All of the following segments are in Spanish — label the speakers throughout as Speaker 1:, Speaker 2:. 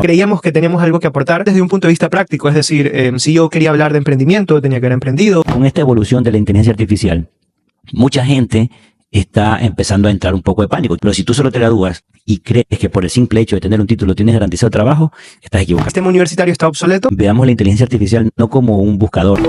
Speaker 1: Creíamos que teníamos algo que aportar desde un punto de vista práctico, es decir, si yo quería hablar de emprendimiento, tenía que haber emprendido.
Speaker 2: Con esta evolución de la inteligencia artificial, mucha gente está empezando a entrar un poco de pánico. Pero si tú solo te gradúas y crees que por el simple hecho de tener un título tienes garantizado trabajo, estás equivocado.
Speaker 1: ¿El sistema universitario está obsoleto?
Speaker 2: Veamos la inteligencia artificial no como un buscador.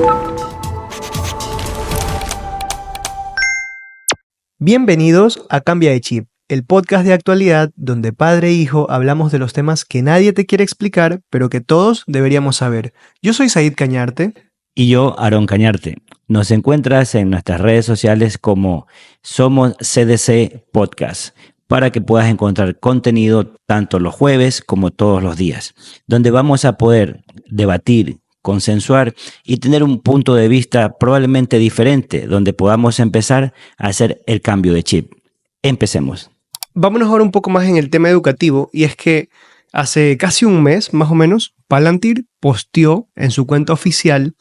Speaker 1: Bienvenidos a Cambia de Chip, el podcast de actualidad donde padre e hijo hablamos de los temas que nadie te quiere explicar, pero que todos deberíamos saber. Yo soy Said Cañarte.
Speaker 2: Y yo, Aarón Cañarte. Nos encuentras en nuestras redes sociales como Somos CDC Podcast, para que puedas encontrar contenido tanto los jueves como todos los días, donde vamos a poder debatir, consensuar y tener un punto de vista probablemente diferente, donde podamos empezar a hacer el cambio de chip. Empecemos.
Speaker 1: Vámonos ahora un poco más en el tema educativo, y es que hace casi un mes, más o menos, Palantir posteó en su cuenta oficial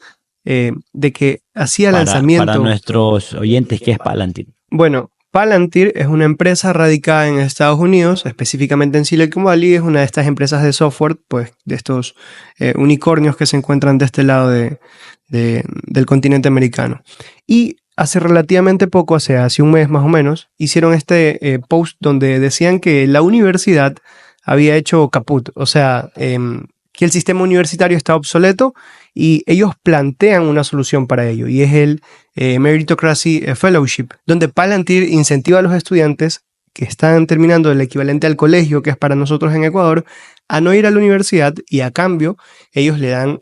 Speaker 1: de que hacía lanzamiento.
Speaker 2: Para nuestros oyentes, ¿qué es Palantir?
Speaker 1: Bueno, Palantir es una empresa radicada en Estados Unidos, específicamente en Silicon Valley. Es una de estas empresas de software, pues de estos unicornios que se encuentran de este lado del continente americano. Y hace relativamente poco, hace un mes más o menos, hicieron este post donde decían que la universidad había hecho caput, o sea, que el sistema universitario está obsoleto, y ellos plantean una solución para ello, y es el Meritocracy Fellowship, donde Palantir incentiva a los estudiantes que están terminando el equivalente al colegio, que es para nosotros en Ecuador, a no ir a la universidad, y a cambio ellos le dan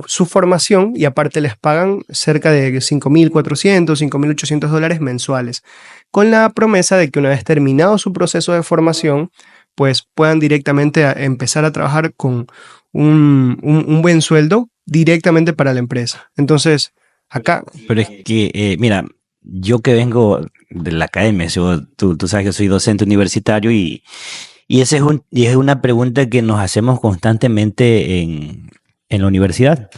Speaker 1: su formación, y aparte les pagan cerca de $5.400, $5.800 mensuales, con la promesa de que una vez terminado su proceso de formación, pues puedan directamente empezar a trabajar con un buen sueldo directamente para la empresa. Entonces, acá...
Speaker 2: Pero es que, mira, yo que vengo de la academia, tú sabes que soy docente universitario y esa es una pregunta que nos hacemos constantemente en la universidad.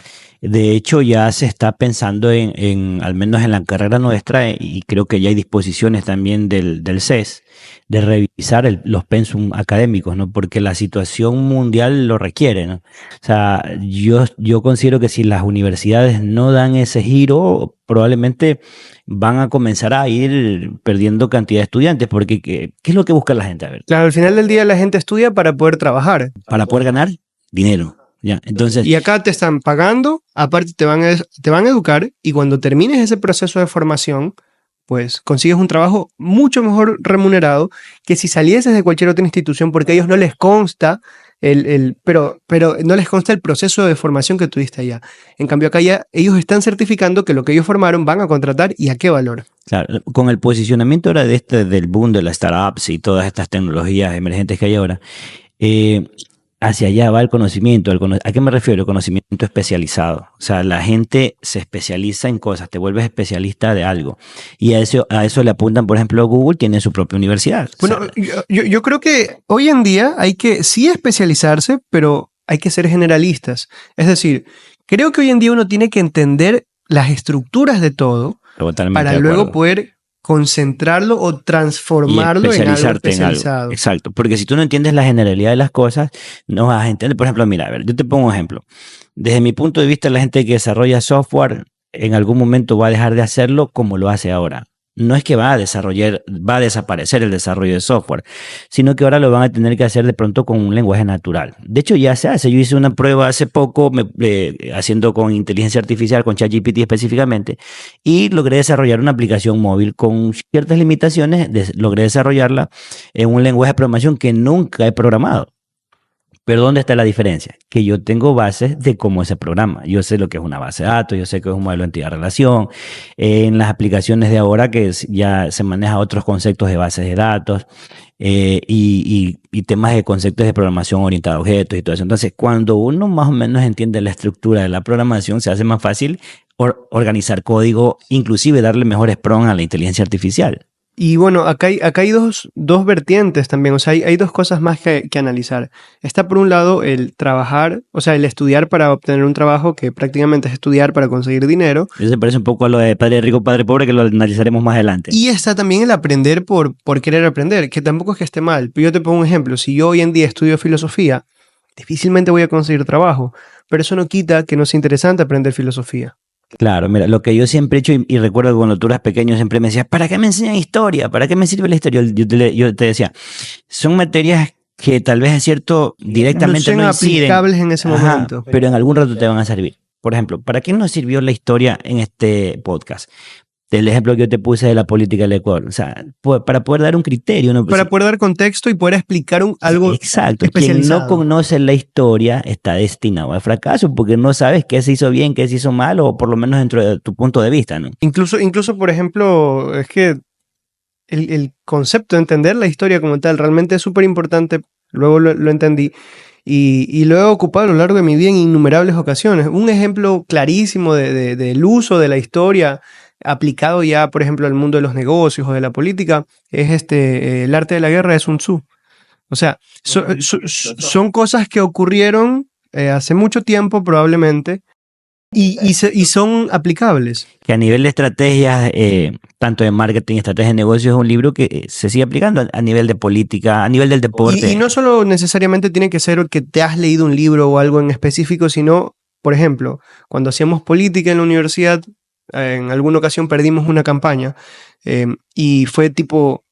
Speaker 2: De hecho, ya se está pensando al menos en la carrera nuestra, y creo que ya hay disposiciones también del CES, de revisar los pensum académicos, ¿no? Porque la situación mundial lo requiere, ¿no? O sea, yo considero que si las universidades no dan ese giro, probablemente van a comenzar a ir perdiendo cantidad de estudiantes, porque ¿qué es lo que busca la gente? A ver.
Speaker 1: Claro, al final del día la gente estudia para poder trabajar.
Speaker 2: Para poder ganar dinero. Ya, entonces,
Speaker 1: y acá te están pagando, aparte te van a educar, y cuando termines ese proceso de formación, pues consigues un trabajo mucho mejor remunerado que si salieses de cualquier otra institución, porque a ellos no les consta pero no les consta el proceso de formación que tuviste allá. En cambio acá ya ellos están certificando que lo que ellos formaron van a contratar, y a qué valor.
Speaker 2: Claro, con el posicionamiento ahora del boom de las startups y todas estas tecnologías emergentes que hay ahora, hacia allá va el conocimiento. ¿A qué me refiero? El conocimiento especializado. O sea, la gente se especializa en cosas, te vuelves especialista de algo. Y a eso le apuntan, por ejemplo, Google tiene su propia universidad.
Speaker 1: Bueno, o sea, yo creo que hoy en día hay que sí especializarse, pero hay que ser generalistas. Es decir, creo que hoy en día uno tiene que entender las estructuras de todo para luego poder concentrarlo o transformarlo en algo especializado.
Speaker 2: En algo. Exacto, porque si tú no entiendes la generalidad de las cosas, no vas a entender. Por ejemplo, mira, a ver, yo te pongo un ejemplo. Desde mi punto de vista, la gente que desarrolla software en algún momento va a dejar de hacerlo como lo hace ahora. No es que va a desaparecer el desarrollo de software, sino que ahora lo van a tener que hacer de pronto con un lenguaje natural. De hecho, ya se hace. Yo hice una prueba hace poco haciendo con inteligencia artificial, con ChatGPT específicamente, y logré desarrollar una aplicación móvil con ciertas limitaciones. Logré desarrollarla en un lenguaje de programación que nunca he programado. Pero ¿dónde está la diferencia? Que yo tengo bases de cómo se programa. Yo sé lo que es una base de datos, yo sé que es un modelo de entidad-relación. En las aplicaciones de ahora que ya se manejan otros conceptos de bases de datos y temas de conceptos de programación orientada a objetos y todo eso. Entonces, cuando uno más o menos entiende la estructura de la programación, se hace más fácil organizar código, inclusive darle mejores prompts a la inteligencia artificial.
Speaker 1: Y bueno, acá hay dos vertientes también, o sea, hay dos cosas más que analizar. Está por un lado el trabajar, o sea, el estudiar para obtener un trabajo, que prácticamente es estudiar para conseguir dinero.
Speaker 2: Eso se parece un poco a lo de padre rico, padre pobre, que lo analizaremos más adelante.
Speaker 1: Y está también el aprender por querer aprender, que tampoco es que esté mal. Pero yo te pongo un ejemplo. Si yo hoy en día estudio filosofía, difícilmente voy a conseguir trabajo, pero eso no quita que no sea interesante aprender filosofía.
Speaker 2: Claro, mira, lo que yo siempre he hecho, y recuerdo que cuando tú eras pequeño siempre me decías, ¿para qué me enseñan historia? ¿Para qué me sirve la historia? Yo te decía, son materias que tal vez es cierto, directamente no inciden,
Speaker 1: aplicables en ese momento.
Speaker 2: pero en algún rato te van a servir. Por ejemplo, ¿para qué nos sirvió la historia en este podcast? Del ejemplo que yo te puse de la política del Ecuador. O sea, para poder dar un criterio. ¿No?
Speaker 1: Para poder dar contexto y poder explicar algo
Speaker 2: exacto.
Speaker 1: especializado.
Speaker 2: Quien no conoce la historia está destinado al fracaso porque no sabes qué se hizo bien, qué se hizo mal, o por lo menos dentro de tu punto de vista, ¿no?
Speaker 1: Incluso por ejemplo, es que el concepto de entender la historia como tal realmente es súper importante. Luego lo entendí. Y lo he ocupado a lo largo de mi vida en innumerables ocasiones. Un ejemplo clarísimo del uso de la historia aplicado ya, por ejemplo, al mundo de los negocios o de la política es el arte de la guerra de Sun Tzu. O sea, son cosas que ocurrieron hace mucho tiempo probablemente y son aplicables.
Speaker 2: Que a nivel de estrategias, tanto de marketing, estrategia de negocios, es un libro que se sigue aplicando a nivel de política, a nivel del deporte.
Speaker 1: Y no solo necesariamente tiene que ser que te has leído un libro o algo en específico, sino, por ejemplo, cuando hacíamos política en la universidad, en alguna ocasión perdimos una campaña y fue tipo,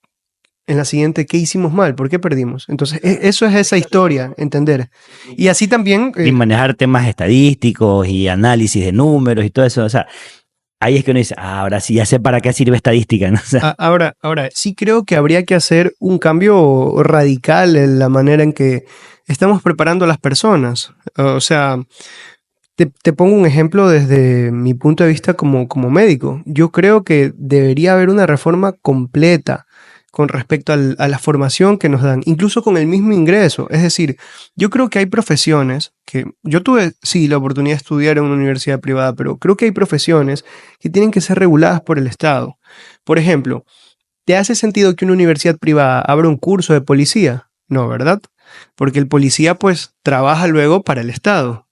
Speaker 1: en la siguiente, ¿qué hicimos mal? ¿Por qué perdimos? Entonces, eso es esa historia, entender. Y así también...
Speaker 2: y manejar temas estadísticos y análisis de números y todo eso, o sea... Ahí es que uno dice, ahora sí, ya sé para qué sirve estadística, ¿no? O sea,
Speaker 1: ahora, sí creo que habría que hacer un cambio radical en la manera en que estamos preparando a las personas. O sea, te pongo un ejemplo desde mi punto de vista como médico. Yo creo que debería haber una reforma completa con respecto a la formación que nos dan, incluso con el mismo ingreso. Es decir, yo creo que hay profesiones que yo tuve, sí, la oportunidad de estudiar en una universidad privada, pero creo que hay profesiones que tienen que ser reguladas por el Estado. Por ejemplo, ¿te hace sentido que una universidad privada abra un curso de policía? No, ¿verdad? Porque el policía pues trabaja luego para el Estado.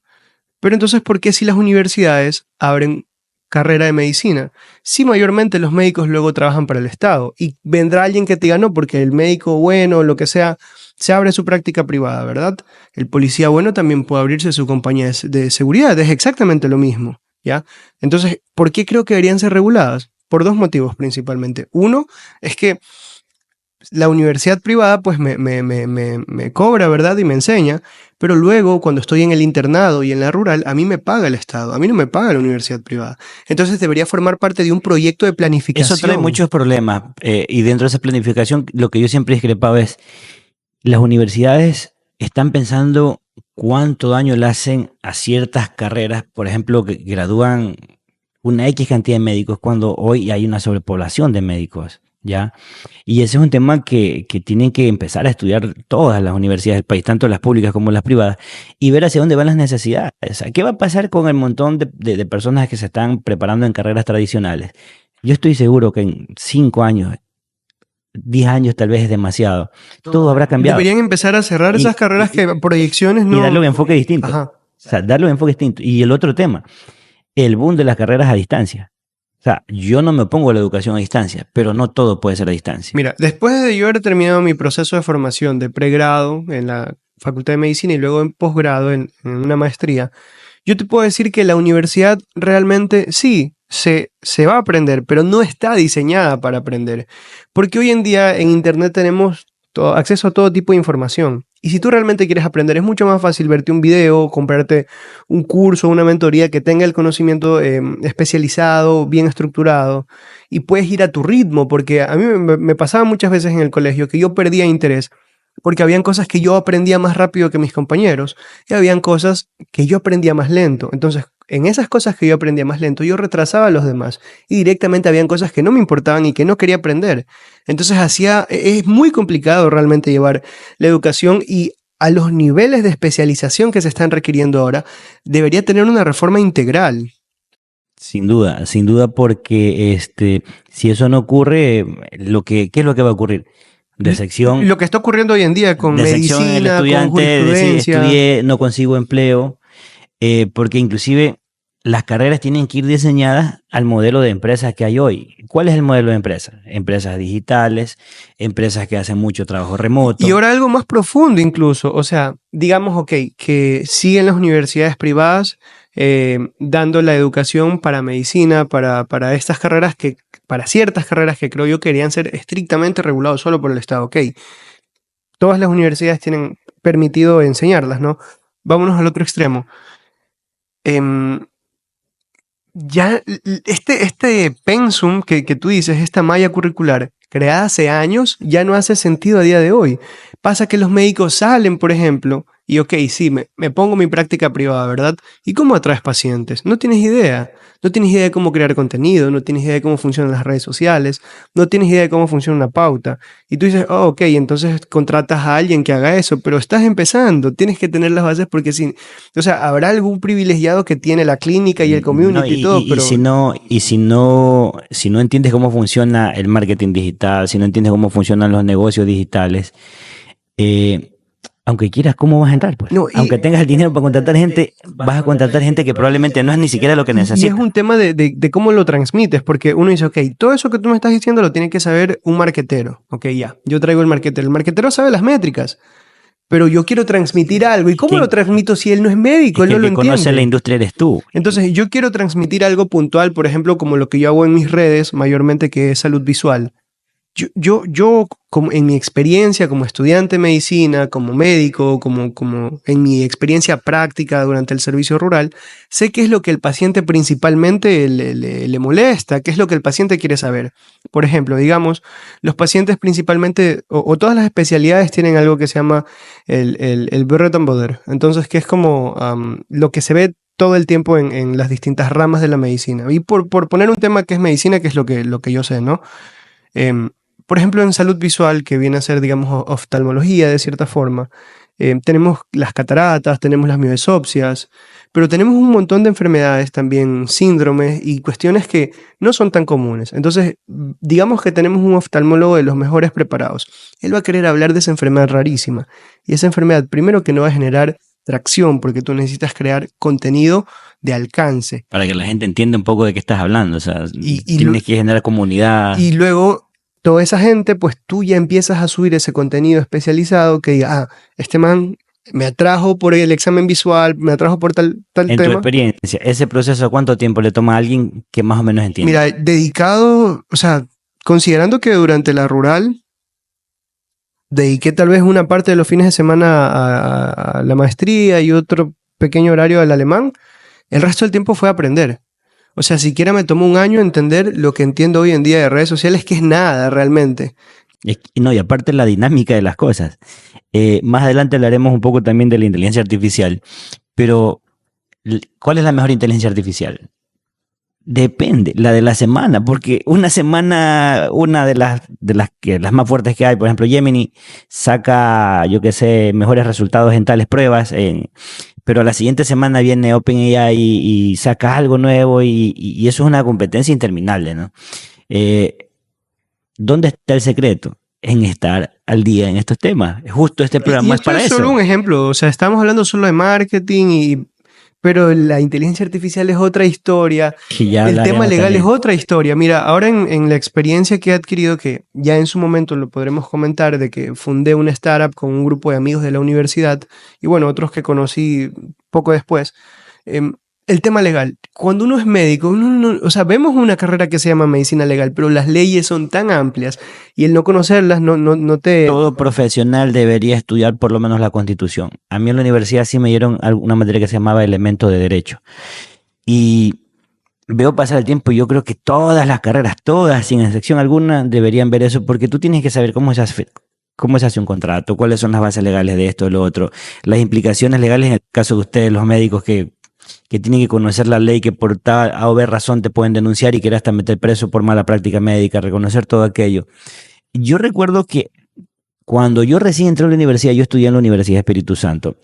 Speaker 1: Pero entonces, ¿por qué si las universidades abren carrera de medicina? Sí, mayormente los médicos luego trabajan para el Estado y vendrá alguien que te diga no, porque el médico bueno, lo que sea, se abre su práctica privada, ¿verdad? El policía bueno también puede abrirse su compañía de seguridad, es exactamente lo mismo, ¿ya? Entonces, ¿por qué creo que deberían ser reguladas? Por dos motivos principalmente. Uno, es que la universidad privada pues me cobra, ¿verdad? Y me enseña, pero luego cuando estoy en el internado y en la rural, a mí me paga el Estado, a mí no me paga la universidad privada. Entonces debería formar parte de un proyecto de planificación.
Speaker 2: eso trae muchos problemas y dentro de esa planificación lo que yo siempre he discrepado es, las universidades están pensando cuánto daño le hacen a ciertas carreras, por ejemplo, que gradúan una X cantidad de médicos cuando hoy hay una sobrepoblación de médicos. ¿Ya? Y ese es un tema que tienen que empezar a estudiar todas las universidades del país, tanto las públicas como las privadas, y ver hacia dónde van las necesidades. O sea, ¿qué va a pasar con el montón de personas que se están preparando en carreras tradicionales? Yo estoy seguro que en 5 años, 10 años tal vez es demasiado, todo habrá cambiado.
Speaker 1: Deberían empezar a cerrar esas carreras que proyecciones no...
Speaker 2: Y darle un enfoque distinto.
Speaker 1: Ajá.
Speaker 2: O sea, darle un enfoque distinto. Y el otro tema, el boom de las carreras a distancia. O sea, yo no me opongo a la educación a distancia, pero no todo puede ser a distancia.
Speaker 1: Mira, después de yo haber terminado mi proceso de formación de pregrado en la Facultad de Medicina y luego en posgrado en una maestría, yo te puedo decir que la universidad realmente sí se va a aprender, pero no está diseñada para aprender. Porque hoy en día en Internet tenemos acceso a todo tipo de información. Y si tú realmente quieres aprender, es mucho más fácil verte un video, comprarte un curso, una mentoría que tenga el conocimiento especializado, bien estructurado, y puedes ir a tu ritmo, porque a mí me pasaba muchas veces en el colegio que yo perdía interés, porque habían cosas que yo aprendía más rápido que mis compañeros, y habían cosas que yo aprendía más lento. Entonces, en esas cosas que yo aprendía más lento, yo retrasaba a los demás, y directamente habían cosas que no me importaban y que no quería aprender. Entonces es muy complicado realmente llevar la educación, y a los niveles de especialización que se están requiriendo ahora, debería tener una reforma integral.
Speaker 2: Sin duda, porque si eso no ocurre, ¿qué es lo que va a ocurrir? Decepción.
Speaker 1: Lo que está ocurriendo hoy en día con
Speaker 2: decepción en el
Speaker 1: medicina, con
Speaker 2: estudiante,
Speaker 1: jurisprudencia.
Speaker 2: estudié, no consigo empleo, porque inclusive las carreras tienen que ir diseñadas al modelo de empresas que hay hoy. ¿Cuál es el modelo de empresas? Empresas digitales, empresas que hacen mucho trabajo remoto.
Speaker 1: Y ahora algo más profundo incluso, o sea, digamos, ok, que siguen las universidades privadas dando la educación para medicina, para estas carreras para ciertas carreras que creo yo querían ser estrictamente regulados solo por el Estado, ok. Todas las universidades tienen permitido enseñarlas, ¿no? Vámonos al otro extremo. Ya este pensum que tú dices, esta malla curricular creada hace años, ya no hace sentido a día de hoy. Pasa que los médicos salen, por ejemplo, y ok, sí, me pongo mi práctica privada, ¿verdad? ¿Y cómo atraes pacientes? No tienes idea. No tienes idea de cómo crear contenido, no tienes idea de cómo funcionan las redes sociales, no tienes idea de cómo funciona una pauta. Y tú dices, oh, ok, entonces contratas a alguien que haga eso, pero estás empezando, tienes que tener las bases porque si, o sea, habrá algún privilegiado que tiene la clínica y el community y todo, pero...
Speaker 2: Si no entiendes cómo funciona el marketing digital, si no entiendes cómo funcionan los negocios digitales, aunque quieras, ¿cómo vas a entrar? Pues?
Speaker 1: No,
Speaker 2: aunque tengas el dinero para contratar gente, vas a contratar gente que probablemente no es ni siquiera lo que
Speaker 1: y
Speaker 2: necesitas.
Speaker 1: es un tema de cómo lo transmites, porque uno dice, ok, todo eso que tú me estás diciendo lo tiene que saber un marquetero. Ok, ya, yo traigo el marquetero. El marquetero sabe las métricas, pero yo quiero transmitir algo. ¿Y cómo lo transmito si él no es médico? Él no lo entiende.
Speaker 2: El que conoce la industria eres tú.
Speaker 1: Entonces, yo quiero transmitir algo puntual, por ejemplo, como lo que yo hago en mis redes, mayormente que es salud visual. Yo como en mi experiencia como estudiante de medicina, como médico, como en mi experiencia práctica durante el servicio rural, sé qué es lo que el paciente principalmente le molesta, qué es lo que el paciente quiere saber. Por ejemplo, digamos, los pacientes principalmente, o todas las especialidades tienen algo que se llama el bread and butter. Entonces, que es como lo que se ve todo el tiempo en las distintas ramas de la medicina. Y por poner un tema que es medicina, que es lo que yo sé, ¿no? Por ejemplo, en salud visual, que viene a ser, digamos, oftalmología de cierta forma, tenemos las cataratas, tenemos las miopesias, pero tenemos un montón de enfermedades también, síndromes y cuestiones que no son tan comunes. Entonces, digamos que tenemos un oftalmólogo de los mejores preparados. Él va a querer hablar de esa enfermedad rarísima. Y esa enfermedad, primero que no va a generar tracción, porque tú necesitas crear contenido de alcance.
Speaker 2: Para que la gente entienda un poco de qué estás hablando. O sea, tienes que generar comunidad.
Speaker 1: Y luego toda esa gente, pues tú ya empiezas a subir ese contenido especializado que diga, este man me atrajo por el examen visual, me atrajo por tal tema.
Speaker 2: En tu experiencia, ¿ese proceso cuánto tiempo le toma a alguien que más o menos entiende?
Speaker 1: Mira, dedicado, o sea, considerando que durante la rural dediqué tal vez una parte de los fines de semana a la maestría y otro pequeño horario al alemán, el resto del tiempo fue aprender. O sea, siquiera me tomó un año entender lo que entiendo hoy en día de redes sociales, que es nada realmente.
Speaker 2: No, y aparte la dinámica de las cosas. Más adelante hablaremos un poco también de la inteligencia artificial, pero ¿cuál es la mejor inteligencia artificial? Depende, la de la semana, porque una semana, una de las más fuertes que hay, por ejemplo, Gemini saca, yo qué sé, mejores resultados en tales pruebas, pero la siguiente semana viene OpenAI y saca algo nuevo y eso es una competencia interminable, ¿no? ¿Dónde está el secreto? En estar al día en estos temas. Justo este programa es para eso.
Speaker 1: Es solo un ejemplo, o sea, estamos hablando solo de marketing pero la inteligencia artificial es otra historia, el tema legal también es otra historia. Mira, ahora en la experiencia que he adquirido, que ya en su momento lo podremos comentar, de que fundé una startup con un grupo de amigos de la universidad y bueno, otros que conocí poco después, el tema legal. Cuando uno es médico, o sea, vemos una carrera que se llama medicina legal, pero las leyes son tan amplias y el no conocerlas no te...
Speaker 2: Todo profesional debería estudiar por lo menos la Constitución. A mí en la universidad sí me dieron una materia que se llamaba Elementos de Derecho. Y veo pasar el tiempo y yo creo que todas las carreras, todas, sin excepción alguna, deberían ver eso porque tú tienes que saber cómo se hace un contrato, cuáles son las bases legales de esto, de lo otro, las implicaciones legales en el caso de ustedes, los médicos que tienen que conocer la ley, que por tal A o B razón te pueden denunciar y querer hasta meter preso por mala práctica médica, reconocer todo aquello. Yo recuerdo que cuando yo recién entré a la universidad, yo estudié en la Universidad Espíritu Santo,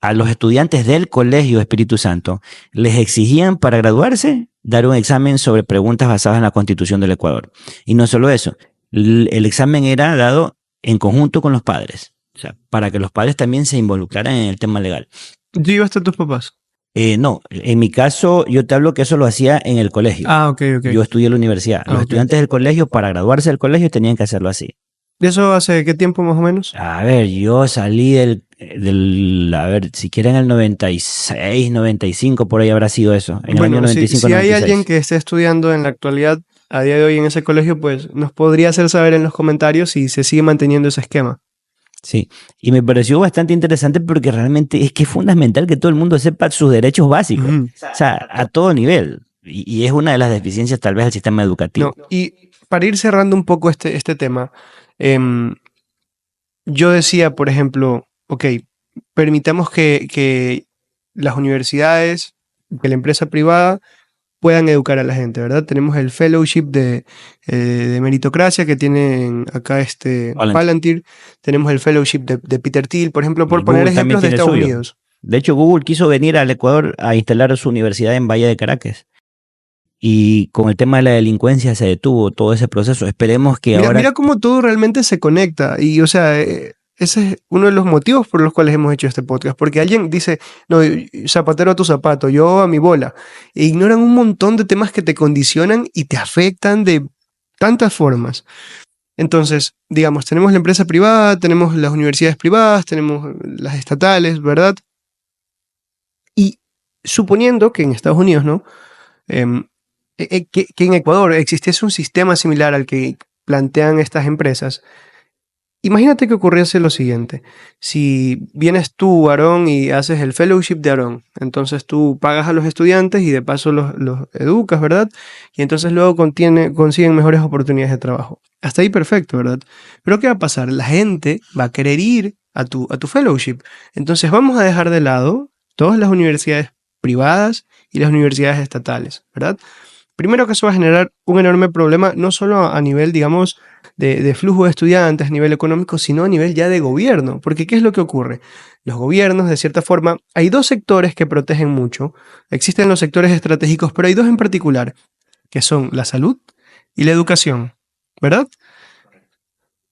Speaker 2: a los estudiantes del Colegio Espíritu Santo les exigían para graduarse dar un examen sobre preguntas basadas en la Constitución del Ecuador. Y no solo eso, el examen era dado en conjunto con los padres, o sea, para que los padres también se involucraran en el tema legal.
Speaker 1: ¿Tú llevaste a tus papás?
Speaker 2: No, en mi caso yo te hablo que eso lo hacía en el colegio.
Speaker 1: Ah, ok, ok.
Speaker 2: Yo estudié en la universidad. Los
Speaker 1: Ok.
Speaker 2: estudiantes del colegio, para graduarse del colegio, tenían que hacerlo así.
Speaker 1: ¿Y eso hace qué tiempo más o menos?
Speaker 2: A ver, yo salí a ver, siquiera en el 96, 95, por ahí habrá sido eso. En el año
Speaker 1: Bueno,
Speaker 2: 95,
Speaker 1: si hay alguien
Speaker 2: 96.
Speaker 1: que esté estudiando en la actualidad, a día de hoy en ese colegio, pues nos podría hacer saber en los comentarios si se sigue manteniendo ese esquema.
Speaker 2: Sí, y me pareció bastante interesante porque realmente es que es fundamental que todo el mundo sepa sus derechos básicos,
Speaker 1: Ujú.
Speaker 2: o sea, a todo nivel. Y es una de las deficiencias tal vez del sistema educativo.
Speaker 1: No, y para ir cerrando un poco este tema, em, yo decía, por ejemplo, ok, permitamos que las universidades, que la empresa privada puedan educar a la gente, ¿verdad? Tenemos el fellowship de meritocracia que tienen acá Palantir, tenemos el fellowship de Peter Thiel, por ejemplo, por
Speaker 2: Y
Speaker 1: poner
Speaker 2: Google también
Speaker 1: ejemplos de
Speaker 2: tiene el
Speaker 1: Estados
Speaker 2: suyo.
Speaker 1: Unidos.
Speaker 2: De hecho, Google quiso venir al Ecuador a instalar su universidad en Valle de Caracas. Y con el tema de la delincuencia se detuvo todo ese proceso. Esperemos que
Speaker 1: Mira,
Speaker 2: ahora...
Speaker 1: mira cómo todo realmente se conecta y, o sea, ese es uno de los motivos por los cuales hemos hecho este podcast, porque alguien dice, no, zapatero a tu zapato, yo a mi bola, e ignoran un montón de temas que te condicionan y te afectan de tantas formas. Entonces, digamos, tenemos la empresa privada, tenemos las universidades privadas, tenemos las estatales, ¿verdad? Y suponiendo que en Estados Unidos, ¿no? Em, que en Ecuador existiese un sistema similar al que plantean estas empresas, imagínate que ocurriese lo siguiente. Si vienes tú, Aarón, y haces el fellowship de Aarón, entonces tú pagas a los estudiantes y de paso los educas, ¿verdad? Y entonces luego consiguen mejores oportunidades de trabajo. Hasta ahí perfecto, ¿verdad? Pero ¿qué va a pasar? La gente va a querer ir a tu fellowship. Entonces vamos a dejar de lado todas las universidades privadas y las universidades estatales, ¿verdad? Primero que eso va a generar un enorme problema, no solo a nivel, digamos, de flujo de estudiantes, a nivel económico, sino a nivel ya de gobierno. Porque ¿qué es lo que ocurre? Los gobiernos, de cierta forma, hay dos sectores que protegen mucho. Existen los sectores estratégicos, pero hay dos en particular, que son la salud y la educación, ¿verdad?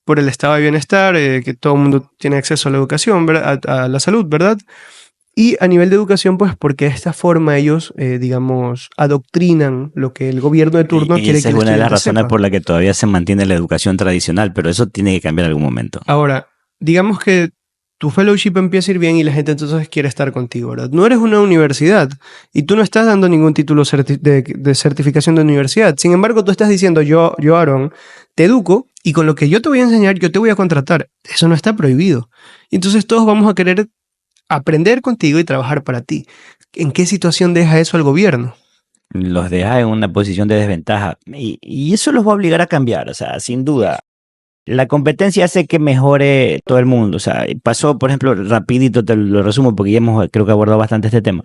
Speaker 1: Por el estado de bienestar, que todo el mundo tiene acceso a la educación, a la salud, ¿verdad? Y a nivel de educación, pues porque de esta forma ellos, digamos, adoctrinan lo que el gobierno de turno
Speaker 2: Y
Speaker 1: quiere
Speaker 2: esa
Speaker 1: que
Speaker 2: es
Speaker 1: el
Speaker 2: una de las
Speaker 1: estudiante
Speaker 2: razones
Speaker 1: sepa.
Speaker 2: por la que todavía se mantiene la educación tradicional, pero eso tiene que cambiar en algún momento.
Speaker 1: Ahora, digamos que tu fellowship empieza a ir bien y la gente entonces quiere estar contigo, ¿verdad? No eres una universidad y tú no estás dando ningún título de certificación de universidad. Sin embargo, tú estás diciendo, yo, Aaron, te educo y con lo que yo te voy a enseñar, yo te voy a contratar. Eso no está prohibido. Y entonces todos vamos a querer aprender contigo y trabajar para ti. ¿En qué situación deja eso al gobierno?
Speaker 2: Los deja en una posición de desventaja y eso los va a obligar a cambiar, o sea, sin duda. La competencia hace que mejore todo el mundo. O sea, pasó, por ejemplo, rapidito te lo resumo porque ya hemos, creo que abordado bastante este tema.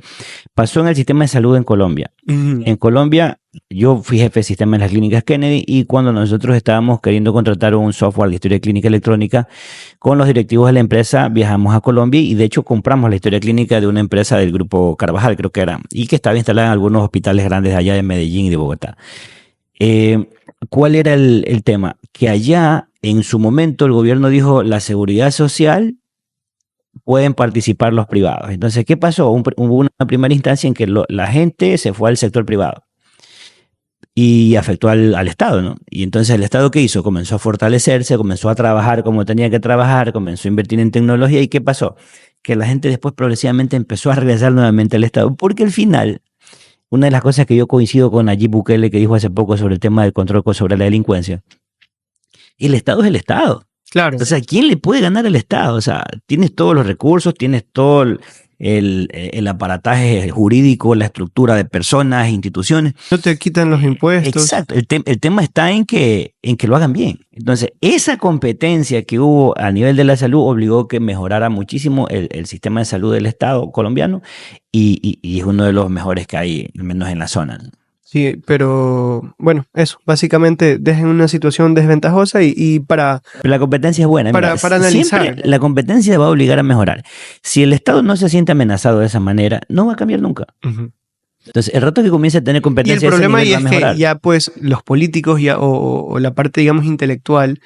Speaker 2: Pasó en el sistema de salud en Colombia. En Colombia, yo fui jefe de sistema en las clínicas Kennedy y cuando nosotros estábamos queriendo contratar un software de historia clínica electrónica, con los directivos de la empresa viajamos a Colombia y de hecho compramos la historia clínica de una empresa del grupo Carvajal, creo que era, y que estaba instalada en algunos hospitales grandes allá de Medellín y de Bogotá. ¿Cuál era el tema? Que allá, en su momento, el gobierno dijo, la seguridad social pueden participar los privados. Entonces, ¿qué pasó? Hubo una primera instancia en que la gente se fue al sector privado y afectó al Estado, ¿no? Y entonces el Estado, ¿qué hizo? Comenzó a fortalecerse, comenzó a trabajar como tenía que trabajar, comenzó a invertir en tecnología. ¿Y qué pasó? Que la gente después progresivamente empezó a regresar nuevamente al Estado, porque al final... Una de las cosas que yo coincido con Nayib Bukele, que dijo hace poco sobre el tema del control sobre la delincuencia, el Estado es el Estado.
Speaker 1: Claro.
Speaker 2: O sea, ¿quién le puede ganar al Estado? O sea, tienes todos los recursos, tienes todo el aparataje jurídico, la estructura de personas, instituciones.
Speaker 1: No te quitan los impuestos.
Speaker 2: Exacto. El tema está en que lo hagan bien. Entonces, esa competencia que hubo a nivel de la salud obligó que mejorara muchísimo el sistema de salud del Estado colombiano y es uno de los mejores que hay, al menos en la zona.
Speaker 1: Sí, pero bueno, eso, básicamente dejen una situación desventajosa y para...
Speaker 2: Pero la competencia es buena.
Speaker 1: Para analizar.
Speaker 2: Siempre la competencia va a obligar a mejorar. Si el Estado no se siente amenazado de esa manera, no va a cambiar nunca.
Speaker 1: Uh-huh.
Speaker 2: Entonces, el rato que comience a tener competencia,
Speaker 1: y el problema ahí
Speaker 2: va a
Speaker 1: es
Speaker 2: mejorar.
Speaker 1: que ya pues los políticos ya, o la parte, digamos, intelectual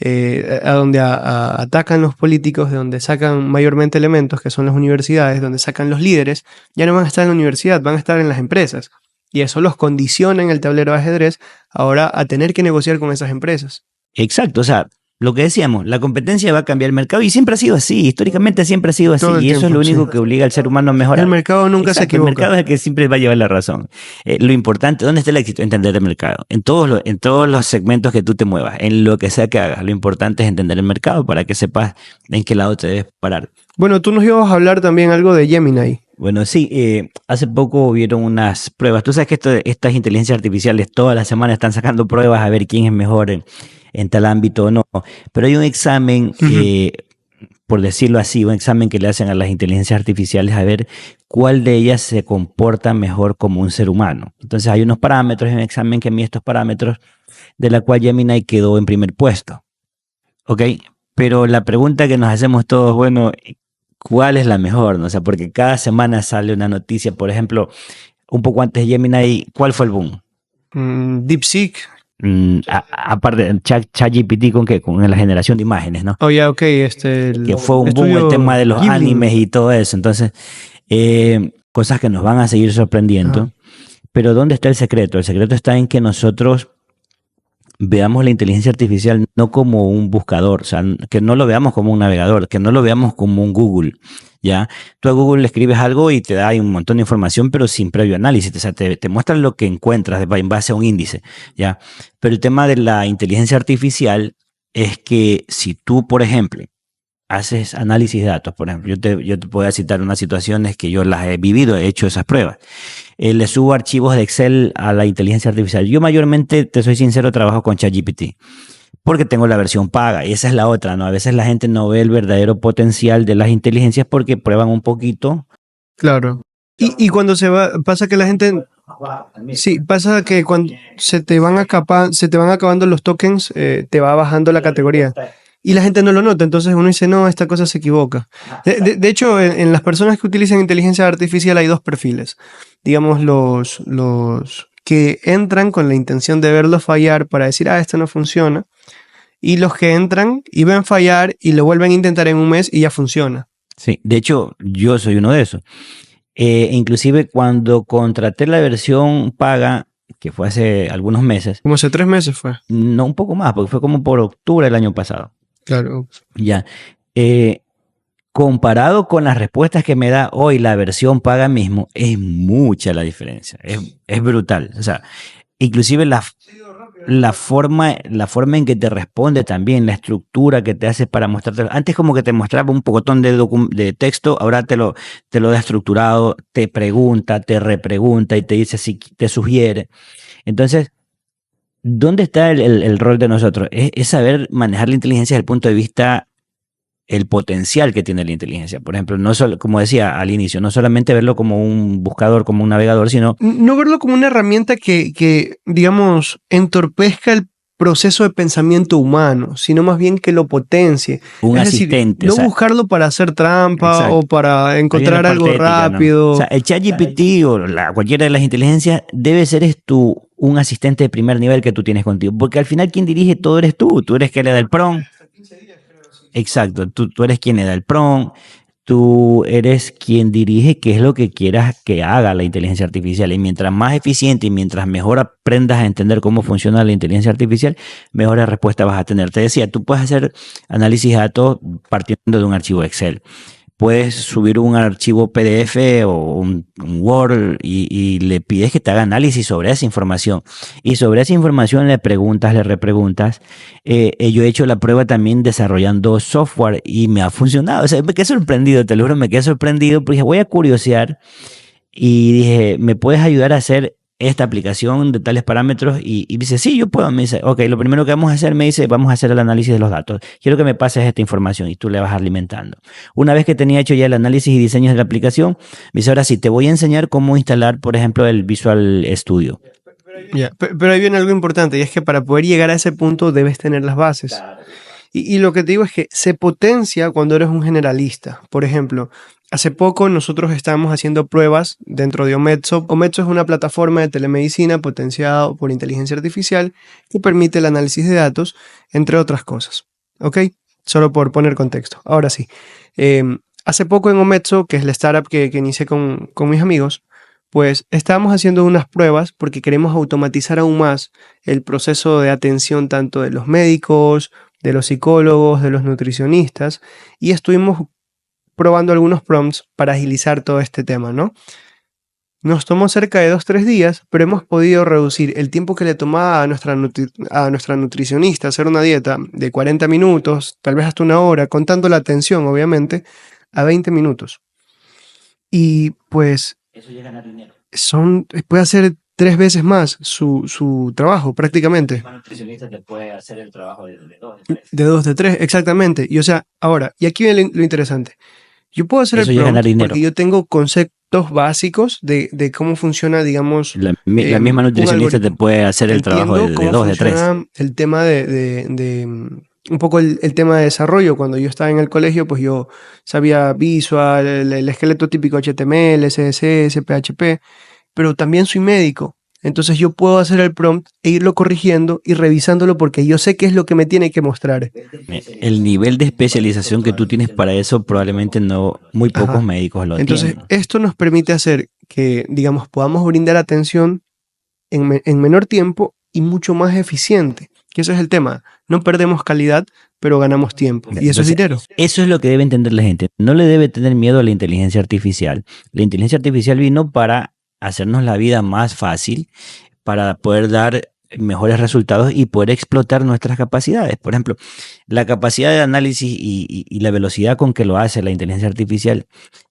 Speaker 1: a donde atacan los políticos, de donde sacan mayormente elementos, que son las universidades, donde sacan los líderes, ya no van a estar en la universidad, van a estar en las empresas. Y eso los condiciona en el tablero de ajedrez ahora a tener que negociar con esas empresas.
Speaker 2: Exacto, o sea, lo que decíamos, la competencia va a cambiar el mercado y siempre ha sido así, históricamente siempre ha sido así, y eso es lo único que obliga al ser humano a mejorar.
Speaker 1: El mercado nunca se equivoca.
Speaker 2: El mercado es el que siempre va a llevar la razón. Lo importante, ¿dónde está el éxito? Entender el mercado. En todos los segmentos que tú te muevas, en lo que sea que hagas, lo importante es entender el mercado para que sepas en qué lado te debes parar.
Speaker 1: Bueno, tú nos ibas a hablar también algo de Gemini.
Speaker 2: Bueno, sí, hace poco hubieron unas pruebas. Tú sabes que estas inteligencias artificiales todas las semanas están sacando pruebas a ver quién es mejor en tal ámbito o no. Pero hay un examen, por decirlo así, un examen que le hacen a las inteligencias artificiales a ver cuál de ellas se comporta mejor como un ser humano. Entonces hay unos parámetros, hay un examen que mide estos parámetros, de la cual Gemini quedó en primer puesto. ¿Ok? Pero la pregunta que nos hacemos todos, bueno, ¿cuál es la mejor? ¿No? O sea, porque cada semana sale una noticia, por ejemplo, un poco antes de Gemini, ¿cuál fue el boom?
Speaker 1: DeepSeek.
Speaker 2: Aparte de ChatGPT, ¿con qué? Con la generación de imágenes, ¿no?
Speaker 1: Oh, ya, ok.
Speaker 2: Que fue un boom el tema de los animes y todo eso. Entonces, cosas que nos van a seguir sorprendiendo. Pero ¿dónde está el secreto? El secreto está en que nosotros veamos la inteligencia artificial no como un buscador, o sea, que no lo veamos como un navegador, que no lo veamos como un Google, ¿ya? Tú a Google le escribes algo y te da un montón de información, pero sin previo análisis, o sea, te muestra lo que encuentras en base a un índice, ¿ya? Pero el tema de la inteligencia artificial es que si tú, por ejemplo, haces análisis de datos, por ejemplo, yo te puedo citar unas situaciones que yo las he vivido, he hecho esas pruebas. Le subo archivos de Excel a la inteligencia artificial. Yo mayormente, te soy sincero, trabajo con ChatGPT porque tengo la versión paga y esa es la otra, ¿no? A veces la gente no ve el verdadero potencial de las inteligencias porque prueban un poquito.
Speaker 1: Claro. Y cuando pasa que la gente... Sí, pasa que cuando se te van acabando los tokens, te va bajando la categoría. Y la gente no lo nota, entonces uno dice, no, esta cosa se equivoca. De hecho, en las personas que utilizan inteligencia artificial hay dos perfiles. Digamos, los que entran con la intención de verlo fallar para decir, esto no funciona. Y los que entran y ven fallar y lo vuelven a intentar en un mes y ya funciona.
Speaker 2: Sí, de hecho, yo soy uno de esos. Inclusive cuando contraté la versión paga, que fue hace algunos meses.
Speaker 1: Como hace 3 meses fue.
Speaker 2: No, un poco más, porque fue como por octubre del año pasado.
Speaker 1: Claro.
Speaker 2: Ya. Comparado con las respuestas que me da hoy la versión paga mismo, es mucha la diferencia. Es brutal. O sea, inclusive la forma en que te responde también, la estructura que te hace para mostrarte. Antes como que te mostraba un pocotón de texto, ahora te lo da estructurado, te pregunta, te repregunta y te dice si te sugiere. Entonces, ¿dónde está el rol de nosotros? Es saber manejar la inteligencia desde el punto de vista, el potencial que tiene la inteligencia. Por ejemplo, no solo, como decía al inicio, no solamente verlo como un buscador, como un navegador, sino...
Speaker 1: No verlo como una herramienta que digamos, entorpezca el proceso de pensamiento humano, sino más bien que lo potencie.
Speaker 2: Un asistente.
Speaker 1: No buscarlo para hacer trampa. Exacto. O para encontrar algo ética, rápido.
Speaker 2: ¿No? O sea, el ChatGPT o cualquiera de las inteligencias debe ser un asistente de primer nivel que tú tienes contigo. Porque al final quien dirige todo eres tú. Tú eres quien le da el prompt. Exacto. Tú eres quien le da el prompt. Tú eres quien dirige qué es lo que quieras que haga la inteligencia artificial. Y mientras más eficiente y mientras mejor aprendas a entender cómo funciona la inteligencia artificial, mejores respuestas vas a tener. Te decía, tú puedes hacer análisis de datos partiendo de un archivo Excel. Puedes subir un archivo PDF o un Word y le pides que te haga análisis sobre esa información. Y sobre esa información le preguntas, le repreguntas. Yo he hecho la prueba también desarrollando software y me ha funcionado. O sea, me quedé sorprendido, te lo juro, me quedé sorprendido porque dije, voy a curiosear. Y dije, ¿me puedes ayudar a hacer esta aplicación de tales parámetros? Y dice, sí, yo puedo. Me dice, ok, lo primero que vamos a hacer, me dice, vamos a hacer el análisis de los datos. Quiero que me pases esta información y tú le vas alimentando. Una vez que tenía hecho ya el análisis y diseños de la aplicación, me dice, ahora sí, te voy a enseñar cómo instalar, por ejemplo, el Visual Studio.
Speaker 1: Pero ahí viene algo importante, y es que para poder llegar a ese punto debes tener las bases. Y lo que te digo es que se potencia cuando eres un generalista. Por ejemplo, hace poco nosotros estábamos haciendo pruebas dentro de Ometso. Ometso es una plataforma de telemedicina potenciada por inteligencia artificial que permite el análisis de datos, entre otras cosas. ¿Ok? Solo por poner contexto. Ahora sí. Hace poco en Ometso, que es la startup que inicié con mis amigos, pues estábamos haciendo unas pruebas porque queremos automatizar aún más el proceso de atención tanto de los médicos, de los psicólogos, de los nutricionistas, y estuvimos probando algunos prompts para agilizar todo este tema, ¿no? Nos tomó cerca de 2-3 días, pero hemos podido reducir el tiempo que le tomaba a nuestra nutricionista hacer una dieta de 40 minutos, tal vez hasta 1 hora, contando la atención, obviamente, a 20 minutos. Y pues
Speaker 2: Eso llega a ganar dinero.
Speaker 1: puede hacer 3 veces más su trabajo, prácticamente.
Speaker 2: Un nutricionista te puede hacer el trabajo de 2, de 3.
Speaker 1: De 2, de 3, exactamente. Y o sea, ahora, y aquí viene lo interesante. Yo puedo hacer
Speaker 2: Eso
Speaker 1: el
Speaker 2: llega a
Speaker 1: prompt
Speaker 2: ganar dinero.
Speaker 1: porque yo tengo conceptos básicos de cómo funciona, digamos,
Speaker 2: La misma
Speaker 1: un
Speaker 2: nutricionista te
Speaker 1: algoritmo.
Speaker 2: puede hacer el trabajo
Speaker 1: Entiendo
Speaker 2: de
Speaker 1: cómo
Speaker 2: 2, de 3.
Speaker 1: funciona el tema un poco el tema de desarrollo. Cuando yo estaba en el colegio, pues yo sabía Visual, el esqueleto típico HTML, CSS, PHP, pero también soy médico. Entonces yo puedo hacer el prompt e irlo corrigiendo y revisándolo porque yo sé qué es lo que me tiene que mostrar.
Speaker 2: El nivel de especialización que tú tienes para eso probablemente muy pocos
Speaker 1: Ajá.
Speaker 2: médicos lo
Speaker 1: Entonces,
Speaker 2: tienen.
Speaker 1: esto nos permite hacer que, digamos, podamos brindar atención en menor tiempo y mucho más eficiente. Que ese es el tema. No perdemos calidad, pero ganamos tiempo. Y eso es
Speaker 2: Entonces,
Speaker 1: dinero.
Speaker 2: eso es lo que debe entender la gente. No le debe tener miedo a la inteligencia artificial. La inteligencia artificial vino para hacernos la vida más fácil, para poder dar mejores resultados y poder explotar nuestras capacidades. Por ejemplo, la capacidad de análisis y la velocidad con que lo hace la inteligencia artificial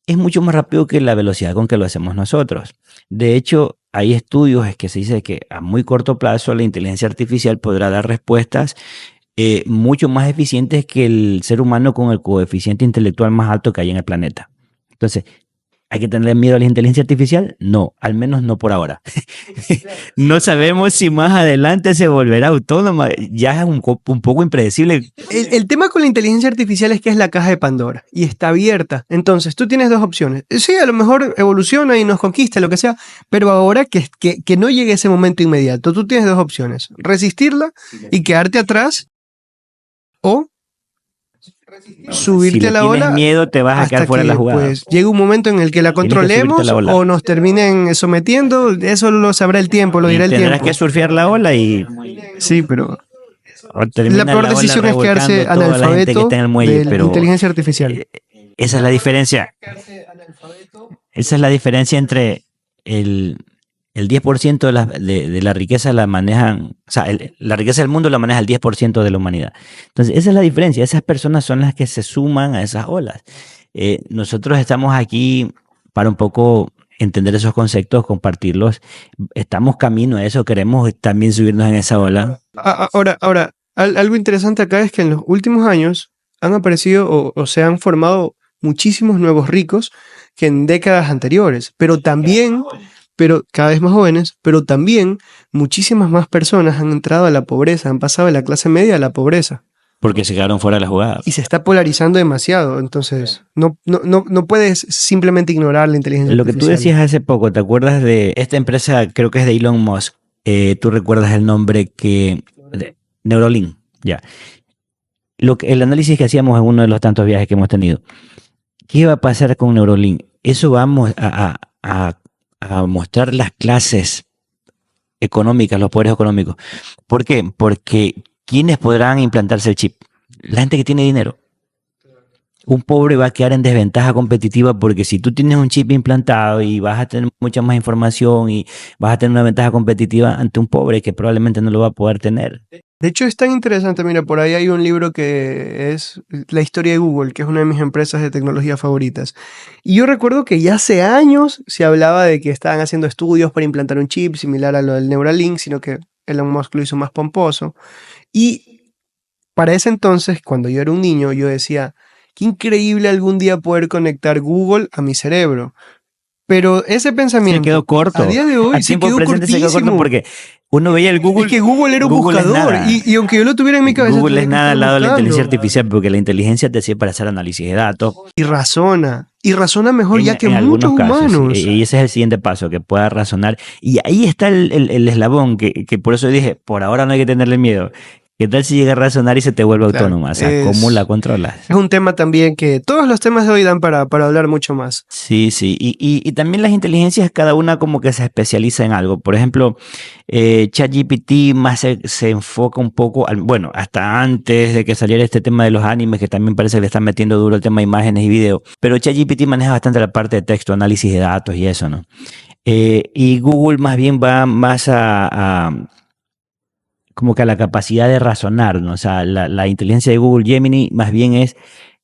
Speaker 2: es mucho más rápido que la velocidad con que lo hacemos nosotros. De hecho, hay estudios que se dice que a muy corto plazo la inteligencia artificial podrá dar respuestas mucho más eficientes que el ser humano con el coeficiente intelectual más alto que hay en el planeta. Entonces, ¿hay que tener miedo a la inteligencia artificial? No, al menos no por ahora. No sabemos si más adelante se volverá autónoma. Ya es un poco impredecible.
Speaker 1: El tema con la inteligencia artificial es que es la caja de Pandora y está abierta. Entonces, tú tienes 2 opciones. Sí, a lo mejor evoluciona y nos conquista, lo que sea, pero ahora que no llegue ese momento inmediato, tú tienes 2 opciones. Resistirla y quedarte atrás o subirte
Speaker 2: Si
Speaker 1: a
Speaker 2: le
Speaker 1: la
Speaker 2: tienes
Speaker 1: ola
Speaker 2: miedo, te vas a
Speaker 1: hasta
Speaker 2: quedar fuera de la
Speaker 1: que
Speaker 2: jugada.
Speaker 1: pues llegue un momento en el que la
Speaker 2: Tienes que subirte a
Speaker 1: controlemos
Speaker 2: la ola.
Speaker 1: o nos terminen sometiendo. Eso lo sabrá el tiempo, lo
Speaker 2: Y
Speaker 1: dirá el
Speaker 2: tendrás
Speaker 1: tiempo.
Speaker 2: que surfear la ola y
Speaker 1: Sí, pero la
Speaker 2: termina
Speaker 1: peor
Speaker 2: la ola
Speaker 1: decisión es quedarse
Speaker 2: revolcando toda la gente que está
Speaker 1: analfabeto
Speaker 2: en el muelle.
Speaker 1: de la
Speaker 2: Pero
Speaker 1: inteligencia artificial.
Speaker 2: esa es la diferencia. Esa es la diferencia entre el 10% de la riqueza la manejan, o sea, la riqueza del mundo la maneja el 10% de la humanidad. Entonces, esa es la diferencia. Esas personas son las que se suman a esas olas. Nosotros estamos aquí para un poco entender esos conceptos, compartirlos. Estamos camino a eso, queremos también subirnos en esa ola.
Speaker 1: Ahora, algo interesante acá es que en los últimos años han aparecido o se han formado muchísimos nuevos ricos que en décadas anteriores, pero cada vez más jóvenes, pero también muchísimas más personas han entrado a la pobreza, han pasado de la clase media a la pobreza.
Speaker 2: Porque se quedaron fuera de la jugada.
Speaker 1: Y se está polarizando demasiado, entonces no puedes simplemente ignorar la inteligencia
Speaker 2: Lo que tú
Speaker 1: artificial.
Speaker 2: decías hace poco, ¿te acuerdas de esta empresa? Creo que es de Elon Musk. ¿Tú recuerdas el nombre Neuralink? Ya. El análisis que hacíamos en uno de los tantos viajes que hemos tenido. ¿Qué va a pasar con Neuralink? Eso vamos a mostrar las clases económicas, los poderes económicos. ¿Por qué? Porque ¿quiénes podrán implantarse el chip? La gente que tiene dinero. Un pobre va a quedar en desventaja competitiva porque si tú tienes un chip implantado y vas a tener mucha más información y vas a tener una ventaja competitiva ante un pobre que probablemente no lo va a poder tener.
Speaker 1: De hecho, es tan interesante, mira, por ahí hay un libro que es La historia de Google, que es una de mis empresas de tecnología favoritas. Y yo recuerdo que ya hace años se hablaba de que estaban haciendo estudios para implantar un chip similar a lo del Neuralink, sino que Elon Musk lo hizo más pomposo. Y para ese entonces, cuando yo era un niño, yo decía, qué increíble algún día poder conectar Google a mi cerebro. Pero ese
Speaker 2: Se
Speaker 1: pensamiento
Speaker 2: quedó corto.
Speaker 1: a día de hoy
Speaker 2: Al
Speaker 1: se
Speaker 2: tiempo
Speaker 1: quedó
Speaker 2: presente se quedó corto
Speaker 1: cortísimo.
Speaker 2: porque uno veía el Google.
Speaker 1: Es que Google era un
Speaker 2: Google es
Speaker 1: buscador
Speaker 2: nada.
Speaker 1: y aunque yo lo tuviera en mi cabeza,
Speaker 2: Google es
Speaker 1: tenía que
Speaker 2: nada
Speaker 1: estar
Speaker 2: al lado de la inteligencia
Speaker 1: buscando.
Speaker 2: artificial porque la inteligencia te sirve para hacer análisis de datos.
Speaker 1: Y razona mejor ya que
Speaker 2: En
Speaker 1: muchos
Speaker 2: algunos casos,
Speaker 1: humanos.
Speaker 2: y ese es el siguiente paso, que pueda razonar. Y ahí está el eslabón, que por eso dije, por ahora no hay que tenerle miedo. ¿Qué tal si llega a razonar y se te vuelve
Speaker 1: Claro,
Speaker 2: autónoma? O sea, ¿cómo la controlas?
Speaker 1: Es un tema también que todos los temas de hoy dan para hablar mucho más.
Speaker 2: Sí, sí. Y también las inteligencias, cada una como que se especializa en algo. Por ejemplo, ChatGPT más se enfoca un poco, bueno, hasta antes de que saliera este tema de los animes, que también parece que le están metiendo duro el tema de imágenes y video. Pero ChatGPT maneja bastante la parte de texto, análisis de datos y eso, ¿no? Y Google más bien va más como que a la capacidad de razonar, ¿no? O sea, la inteligencia de Google Gemini más bien es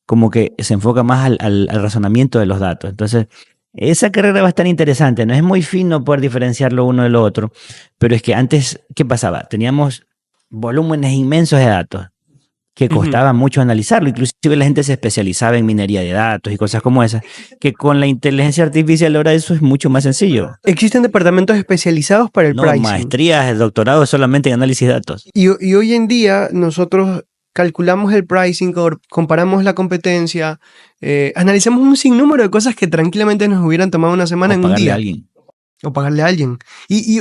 Speaker 2: como que se enfoca más al razonamiento de los datos. Entonces, esa carrera va a estar interesante, no es muy fino poder diferenciarlo uno de lo otro, pero es que antes, ¿qué pasaba? Teníamos volúmenes inmensos de datos que costaba mucho analizarlo, inclusive la gente se especializaba en minería de datos y cosas como esas, que con la inteligencia artificial ahora eso es mucho más sencillo.
Speaker 1: Existen departamentos especializados para el
Speaker 2: No,
Speaker 1: pricing.
Speaker 2: maestrías, doctorados solamente en análisis de datos.
Speaker 1: Y hoy en día nosotros calculamos el pricing, comparamos la competencia, analizamos un sinnúmero de cosas que tranquilamente nos hubieran tomado una semana en un
Speaker 2: pagarle
Speaker 1: día.
Speaker 2: a alguien.
Speaker 1: O pagarle a alguien.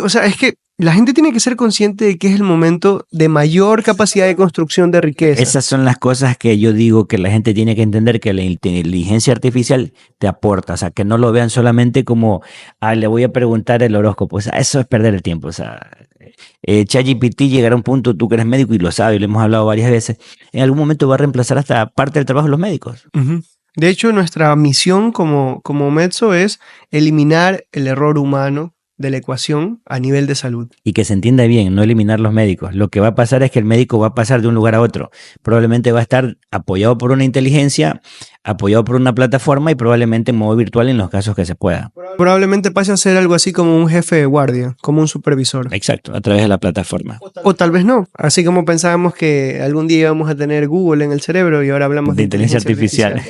Speaker 1: O sea, es que la gente tiene que ser consciente de que es el momento de mayor capacidad de construcción de riqueza.
Speaker 2: Esas son las cosas que yo digo que la gente tiene que entender, que la inteligencia artificial te aporta, o sea, que no lo vean solamente como, le voy a preguntar el horóscopo, o sea, eso es perder el tiempo, o sea, ChatGPT llegará a un punto, tú que eres médico y lo sabes, lo hemos hablado varias veces, en algún momento va a reemplazar hasta parte del trabajo de los médicos.
Speaker 1: Uh-huh. De hecho, nuestra misión como Metso es eliminar el error humano de la ecuación a nivel de salud.
Speaker 2: Y que se entienda bien, no eliminar los médicos. Lo que va a pasar es que el médico va a pasar de un lugar a otro. Probablemente va a estar apoyado por una inteligencia, apoyado por una plataforma y probablemente en modo virtual en los casos que se pueda.
Speaker 1: Probablemente pase a ser algo así como un jefe de guardia, como un supervisor.
Speaker 2: Exacto, a través de la plataforma.
Speaker 1: O tal vez no. Así como pensábamos que algún día íbamos a tener Google en el cerebro y ahora hablamos de
Speaker 2: inteligencia artificial.